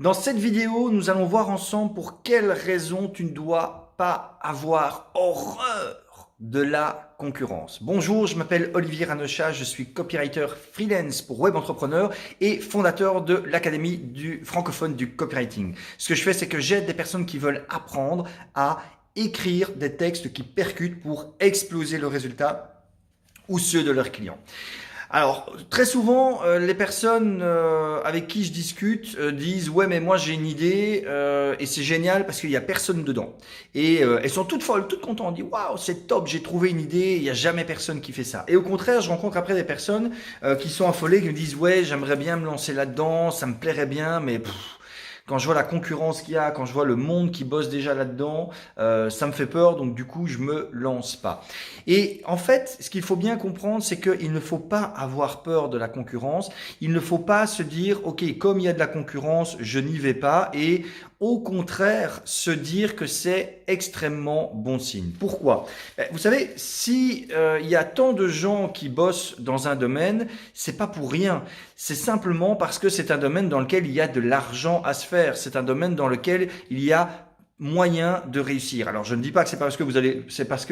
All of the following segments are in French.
Dans cette vidéo, nous allons voir ensemble pour quelles raisons tu ne dois pas avoir horreur de la concurrence. Bonjour, je m'appelle Olivier Ranocha, je suis copywriter freelance pour web entrepreneur et fondateur de l'Académie du francophone du copywriting. Ce que je fais, c'est que j'aide des personnes qui veulent apprendre à écrire des textes qui percutent pour exploser le résultat ou ceux de leurs clients. Alors, très souvent, les personnes avec qui je discute disent « Ouais, mais moi j'ai une idée et c'est génial parce qu'il y a personne dedans. » Et elles sont toutes folles, toutes contentes. On dit « Waouh, c'est top, j'ai trouvé une idée, il n'y a jamais personne qui fait ça. » Et au contraire, je rencontre après des personnes qui sont affolées, qui me disent « Ouais, j'aimerais bien me lancer là-dedans, ça me plairait bien, mais… » Quand je vois la concurrence qu'il y a, quand je vois le monde qui bosse déjà là-dedans, ça me fait peur, donc du coup, je me lance pas. Et en fait, ce qu'il faut bien comprendre, c'est qu'il ne faut pas avoir peur de la concurrence. Il ne faut pas se dire, ok, comme il y a de la concurrence, je n'y vais pas. Et au contraire, se dire que c'est extrêmement bon signe. Pourquoi? Vous savez, si il y a tant de gens qui bossent dans un domaine, c'est pas pour rien. C'est simplement parce que c'est un domaine dans lequel il y a de l'argent à se faire. C'est un domaine dans lequel il y a moyen de réussir. Alors, je ne dis pas que c'est parce que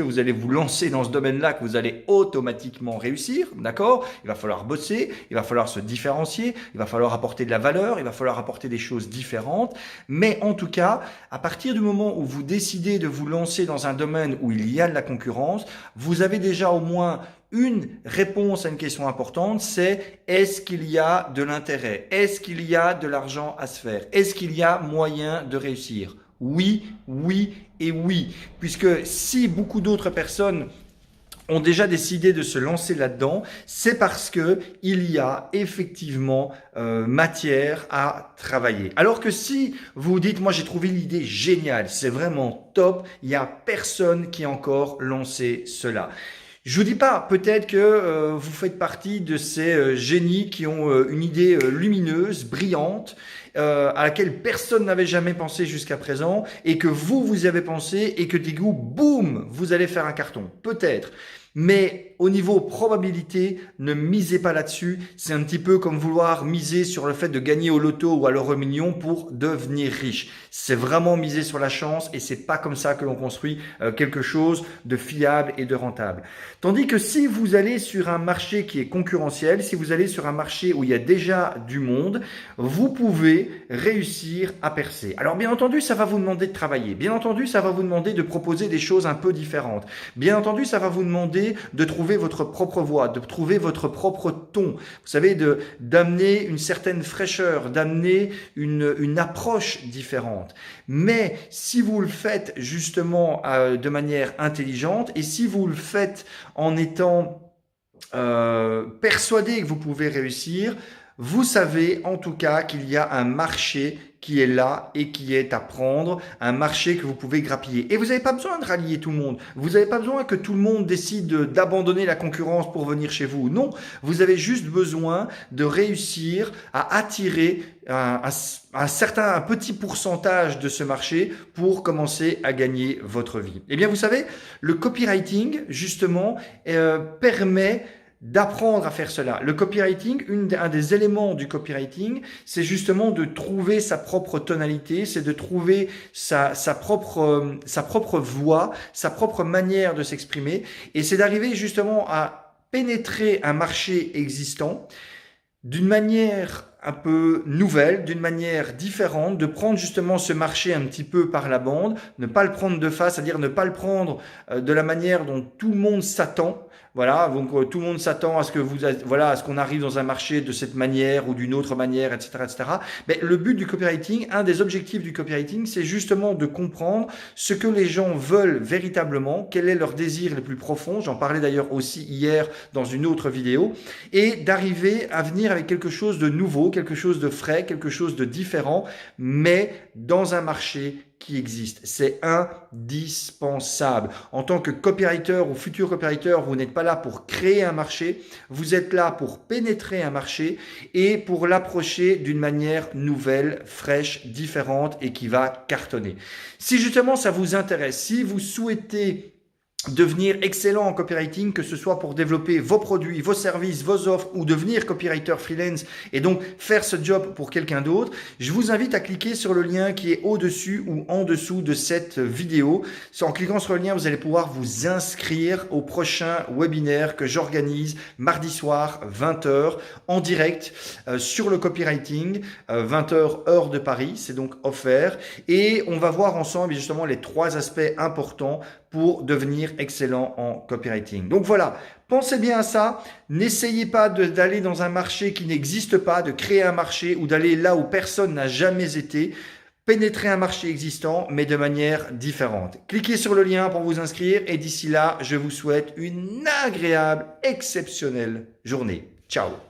vous allez vous lancer dans ce domaine-là que vous allez automatiquement réussir, d'accord? Il va falloir bosser, il va falloir se différencier, il va falloir apporter de la valeur, il va falloir apporter des choses différentes. Mais en tout cas, à partir du moment où vous décidez de vous lancer dans un domaine où il y a de la concurrence, vous avez déjà au moins une réponse à une question importante, c'est est-ce qu'il y a de l'intérêt? Est-ce qu'il y a de l'argent à se faire? Est-ce qu'il y a moyen de réussir? Oui, oui et oui. Puisque si beaucoup d'autres personnes ont déjà décidé de se lancer là-dedans, c'est parce que il y a effectivement matière à travailler. Alors que si vous dites, moi j'ai trouvé l'idée géniale, c'est vraiment top, il n'y a personne qui a encore lancé cela. Je vous dis pas, peut-être que vous faites partie de ces génies qui ont une idée lumineuse, brillante, à laquelle personne n'avait jamais pensé jusqu'à présent, et que vous y avez pensé, et que du coup, boum, vous allez faire un carton. Peut-être. Mais au niveau probabilité, ne misez pas là-dessus. C'est un petit peu comme vouloir miser sur le fait de gagner au loto ou à l'euro million pour devenir riche. C'est vraiment miser sur la chance et c'est pas comme ça que l'on construit quelque chose de fiable et de rentable. Tandis que si vous allez sur un marché qui est concurrentiel, si vous allez sur un marché où il y a déjà du monde, vous pouvez réussir à percer. Alors bien entendu, ça va vous demander de travailler. Bien entendu, ça va vous demander de proposer des choses un peu différentes. Bien entendu, ça va vous demander de trouver votre propre voix, de trouver votre propre ton. Vous savez, d'amener une certaine fraîcheur, d'amener une approche différente. Mais si vous le faites justement de manière intelligente et si vous le faites en étant persuadé que vous pouvez réussir, vous savez en tout cas qu'il y a un marché qui est là et qui est à prendre, un marché que vous pouvez grappiller. Et vous n'avez pas besoin de rallier tout le monde. Vous n'avez pas besoin que tout le monde décide d'abandonner la concurrence pour venir chez vous. Non, vous avez juste besoin de réussir à attirer un petit pourcentage de ce marché pour commencer à gagner votre vie. Eh bien, vous savez, le copywriting, justement, permet d'apprendre à faire cela. Le copywriting, un des éléments du copywriting, c'est justement de trouver sa propre tonalité, c'est de trouver sa propre voix, sa propre manière de s'exprimer, et c'est d'arriver justement à pénétrer un marché existant d'une manière un peu nouvelle, d'une manière différente, de prendre justement ce marché un petit peu par la bande, ne pas le prendre de face, c'est-à-dire ne pas le prendre de la manière dont tout le monde s'attend. Voilà, donc tout le monde s'attend à ce que à ce qu'on arrive dans un marché de cette manière ou d'une autre manière, etc., etc. Mais le but du copywriting, un des objectifs du copywriting, c'est justement de comprendre ce que les gens veulent véritablement, quel est leur désir le plus profond. J'en parlais d'ailleurs aussi hier dans une autre vidéo, et d'arriver à venir avec quelque chose de nouveau, quelque chose de frais, quelque chose de différent, mais dans un marché qui existe. C'est indispensable. En tant que copywriter ou futur copywriter, vous n'êtes pas là pour créer un marché, vous êtes là pour pénétrer un marché et pour l'approcher d'une manière nouvelle, fraîche, différente et qui va cartonner. Si justement ça vous intéresse, si vous souhaitez devenir excellent en copywriting, que ce soit pour développer vos produits, vos services, vos offres ou devenir copywriter freelance et donc faire ce job pour quelqu'un d'autre, je vous invite à cliquer sur le lien qui est au-dessus ou en dessous de cette vidéo. En cliquant sur le lien, vous allez pouvoir vous inscrire au prochain webinaire que j'organise mardi soir 20h en direct sur le copywriting, 20h heure de Paris, c'est donc offert et on va voir ensemble justement les 3 aspects importants pour devenir excellent en copywriting. Donc voilà, pensez bien à ça. N'essayez pas d'aller dans un marché qui n'existe pas, de créer un marché ou d'aller là où personne n'a jamais été. Pénétrer un marché existant, mais de manière différente. Cliquez sur le lien pour vous inscrire et d'ici là, je vous souhaite une agréable, exceptionnelle journée. Ciao!